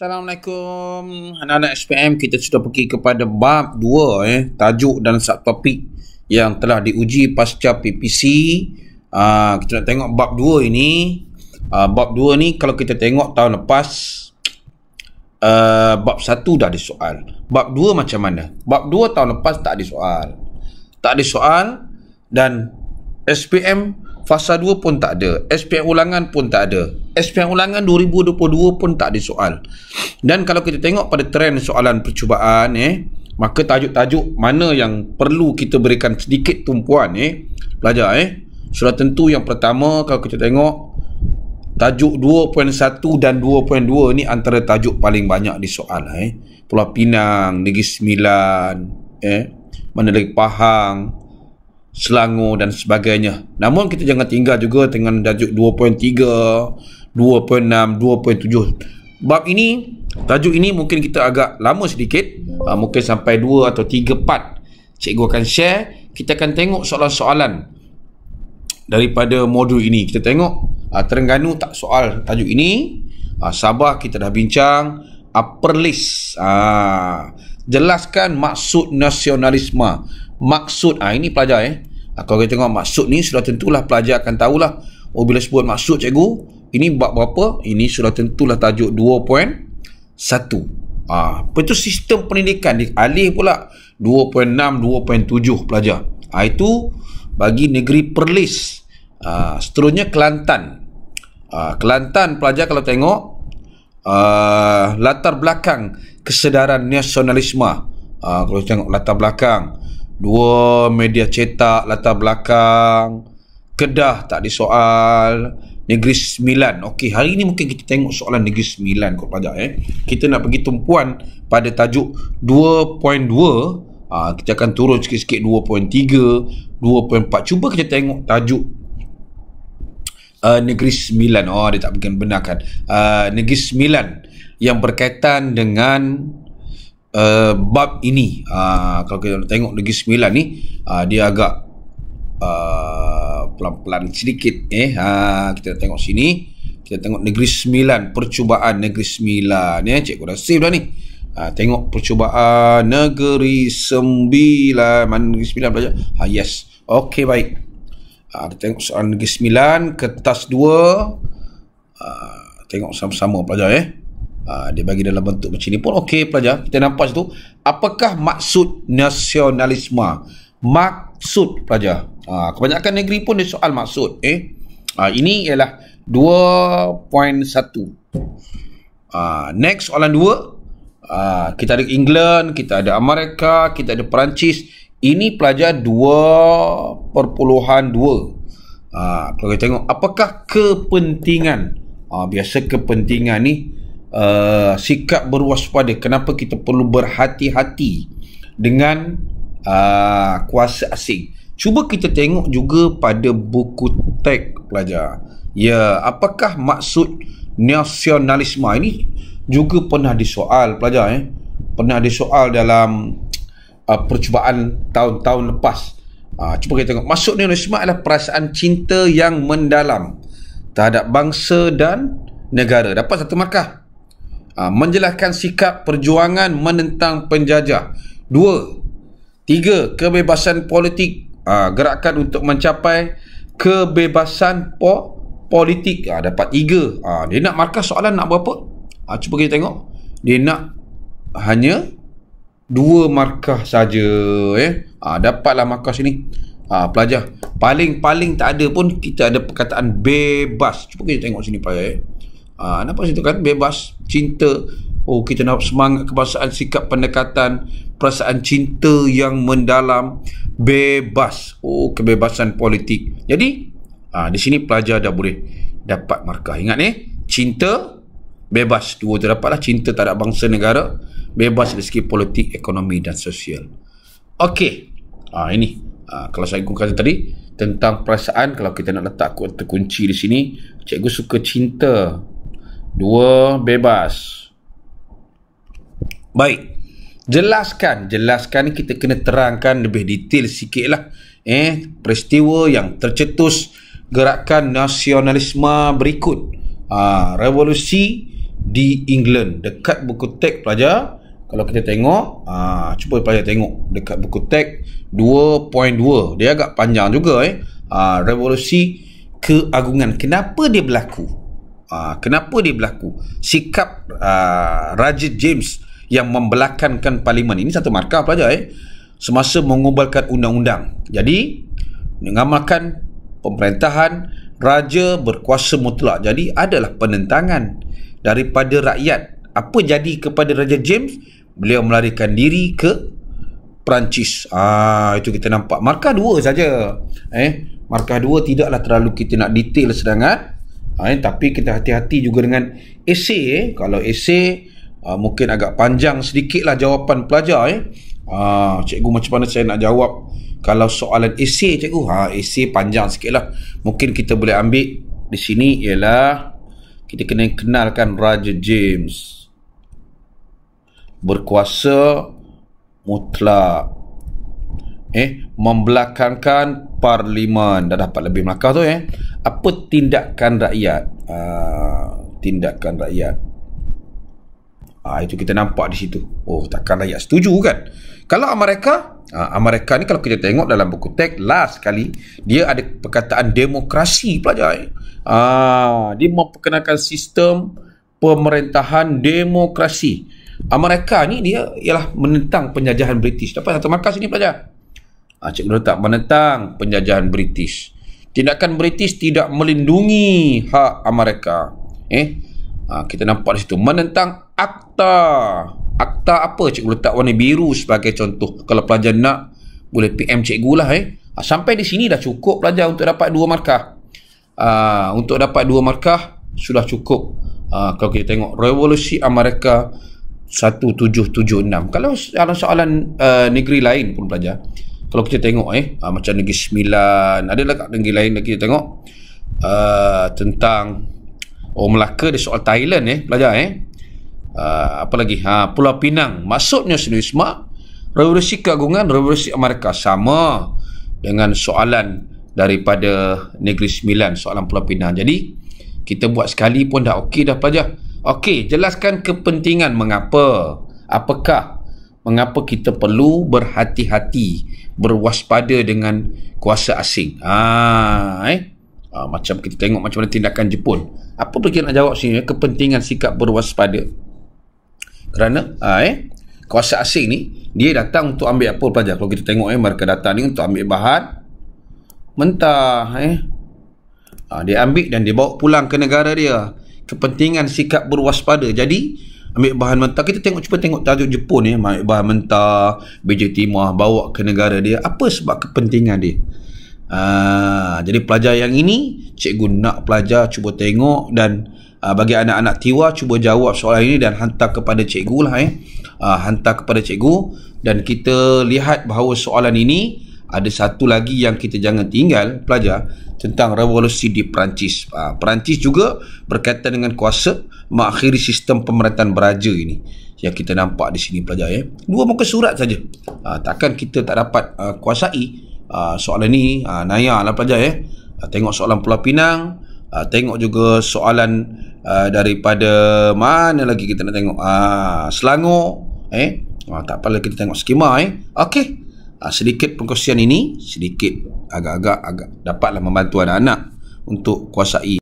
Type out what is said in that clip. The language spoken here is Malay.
Assalamualaikum anak-anak SPM. Kita sudah pergi kepada bab 2 tajuk dan subtopik yang telah diuji pasca PPC. Kita nak tengok bab 2 ini. Bab 2 ni kalau kita tengok tahun lepas, bab 1 dah ada soal. Bab 2 macam mana? Bab 2 tahun lepas tak ada soal. Tak ada soal, dan SPM fasa 2 pun tak ada. SPM ulangan pun tak ada. SPM ulangan 2022 pun tak ada soal. Dan kalau kita tengok pada trend soalan percubaan, maka tajuk-tajuk mana yang perlu kita berikan sedikit tumpuan, pelajar, sudah tentu yang pertama, kalau kita tengok tajuk 2.1 dan 2.2 ni antara tajuk paling banyak di soal. Pulau Pinang, Negeri Sembilan, mana lagi, Pahang, Selangor dan sebagainya. Namun kita jangan tinggal juga dengan tajuk 2.3, 2.6, 2.7. Bab ini, tajuk ini mungkin kita agak lama sedikit, mungkin sampai 2 atau 3 part. Cikgu akan share. Kita akan tengok soalan-soalan daripada modul ini. Kita tengok Terengganu tak soal tajuk ini. Sabah kita dah bincang. Upper list, jelaskan maksud nasionalisme. Maksud, ini pelajar, kalau kita tengok maksud ni, sudah tentulah pelajar akan tahulah, bila sebut maksud cikgu, ini bab berapa, ini sudah tentulah tajuk 2.1. Apa itu sistem pendidikan, dialih pula 2.6, 2.7 pelajar. Itu bagi negeri Perlis. Seterusnya Kelantan. Kelantan pelajar kalau tengok, latar belakang kesedaran nasionalisme. Kalau tengok latar belakang, 2 media cetak, latar belakang. Kedah tak ada soal. Negeri Sembilan. Okey, hari ni mungkin kita tengok soalan Negeri Sembilan kot pelajar. Kita nak bagi tumpuan pada tajuk 2.2. Kita akan turun sikit-sikit 2.3, 2.4. Cuba kita tengok tajuk Negeri Sembilan. Dia tak mungkin benarkan. Negeri Sembilan yang berkaitan dengan bab ini. Kalau kita tengok Negeri Sembilan ni, dia agak pelan-pelan sedikit. Kita tengok sini. Kita tengok Negeri Sembilan, percubaan Negeri Sembilan. Cikgu dah save dah ni. Tengok percubaan Negeri Sembilan. Mana Negeri Sembilan belajar? Yes. Okey, baik. Kita tengok soalan Negeri Sembilan, kertas 2. Tengok sama-sama pelajar. Dia bagi dalam bentuk macam ni pun okey pelajar. Kita nampak situ, apakah maksud nasionalisme? Maksud pelajar. Kebanyakan negeri pun dia soal maksud. Ini ialah 2.1. Next soalan 2. Kita ada England, kita ada Amerika, kita ada Perancis. Ini pelajar 2.2. Kalau kita tengok, apakah kepentingan? Biasa kepentingan ni, sikap berwaspada. Kenapa kita perlu berhati-hati dengan kuasa asing? Cuba kita tengok juga pada buku teks pelajar. Apakah maksud nasionalisme? Ini juga pernah disoal pelajar. Pernah disoal dalam percubaan tahun-tahun lepas. Cuba kita tengok. Maksud nasionalisme adalah perasaan cinta yang mendalam terhadap bangsa dan negara. Dapat 1 markah. Menjelaskan sikap perjuangan menentang penjajah. 2. 3. Kebebasan politik. Gerakan untuk mencapai kebebasan politik. Dapat 3. Dia nak markah soalan nak berapa? Cuba kita tengok. Dia nak hanya 2 markah saja. Dapatlah markah sini. Pelajar, paling tak ada pun kita ada perkataan bebas. Cuba kita tengok sini pelajar. Nampak situ kan, bebas, cinta. Kita nak semangat kebangsaan, sikap pendekatan, perasaan cinta yang mendalam, bebas. Kebebasan politik. Jadi di sini pelajar dah boleh dapat markah. Ingat cinta, bebas. 2 tu dapatlah. Cinta terhadap bangsa negara, bebas dari segi politik, ekonomi dan sosial. Okey. Ini kalau saya kata tadi tentang perasaan, kalau kita nak letak kata kunci di sini, cikgu suka cinta. 2, bebas. Baik. Jelaskan kita kena terangkan lebih detail sikit lah. Peristiwa yang tercetus gerakan nasionalisme berikut. Revolusi di England. Dekat buku teks pelajar, kalau kita tengok, cuba pelajar tengok dekat buku teks 2.2, dia agak panjang juga. Revolusi keagungan, kenapa dia berlaku? Kenapa dia berlaku? Sikap Raja James yang membelakankan parlimen, ini satu markah pelajar semasa mengubalkan undang-undang. Jadi mengamalkan pemerintahan raja berkuasa mutlak. Jadi adalah penentangan daripada rakyat. Apa jadi kepada Raja James? Beliau melarikan diri ke Perancis. Itu kita nampak. Markah 2 saja. Markah 2 tidaklah terlalu kita nak detail sangat. Tapi kita hati-hati juga dengan esei. Kalau esei mungkin agak panjang sedikit lah jawapan pelajar. Cikgu macam mana saya nak jawab kalau soalan esei cikgu? Esei panjang sikit lah. Mungkin kita boleh ambil di sini ialah kita kena kenalkan Raja James berkuasa mutlak, membelakangkan parlimen. Dah dapat lebih melakar tu. Apa tindakan rakyat? Tindakan rakyat, itu kita nampak di situ. Takkan rakyat setuju kan? Kalau Amerika ni kalau kita tengok dalam buku teks last kali, dia ada perkataan demokrasi pelajar. Dia memperkenalkan sistem pemerintahan demokrasi. Amerika ni dia ialah menentang penjajahan British. Dapat satu markah sini pelajar. Cikgu letak menentang penjajahan British. Tindakan British tidak melindungi hak Amerika. Kita nampak di situ. Menentang akta. Akta apa? Cikgu letak warna biru sebagai contoh. Kalau pelajar nak, boleh PM cikgu lah. Sampai di sini dah cukup pelajar untuk dapat 2 markah. Untuk dapat 2 markah sudah cukup. Kalau kita tengok Revolusi Amerika 1776. Kalau soalan negeri lain pun pelajar, kalau kita tengok macam Negeri Sembilan, ada lah kat negeri lain lagi kita tengok tentang Melaka, ada soal Thailand pelajar. Apa lagi? Pulau Pinang. Maksudnya sendiri semua Revolusi Keagungan, Revolusi Amerika sama dengan soalan daripada Negeri Sembilan, soalan Pulau Pinang. Jadi kita buat sekali pun dah okey dah pelajar. Okey, jelaskan kepentingan mengapa. Mengapa kita perlu berhati-hati, berwaspada dengan kuasa asing. Macam kita tengok macam mana tindakan Jepun. Apa kita nak jawab sini? Kepentingan sikap berwaspada. Kerana kuasa asing ni dia datang untuk ambil apa pelajar? Kalau kita tengok mereka datang ni untuk ambil bahan mentah. Dia ambil dan dia bawa pulang ke negara dia. Kepentingan sikap berwaspada. Jadi ambil bahan mentah, kita cuba tengok tajuk Jepun ambil bahan mentah, biji timah, bawa ke negara dia. Apa sebab kepentingan dia? Jadi pelajar yang ini cikgu nak pelajar cuba tengok, dan bagi anak-anak tiwa cuba jawab soalan ini dan hantar kepada cikgu lah. Hantar kepada cikgu, dan kita lihat bahawa soalan ini ada satu lagi yang kita jangan tinggal pelajar, tentang revolusi di Perancis. Perancis juga berkaitan dengan kuasa mengakhiri sistem pemerintahan beraja ini yang kita nampak di sini pelajar. 2 muka surat saja. Takkan kita tak dapat kuasai soalan ni. Naya lah pelajar. Tengok soalan Pulau Pinang, tengok juga soalan daripada mana lagi kita nak tengok, Selangor. Tak apalah, kita tengok skema. Okey. Sedikit perkongsian ini, sedikit agak-agak dapatlah membantu anak-anak untuk kuasai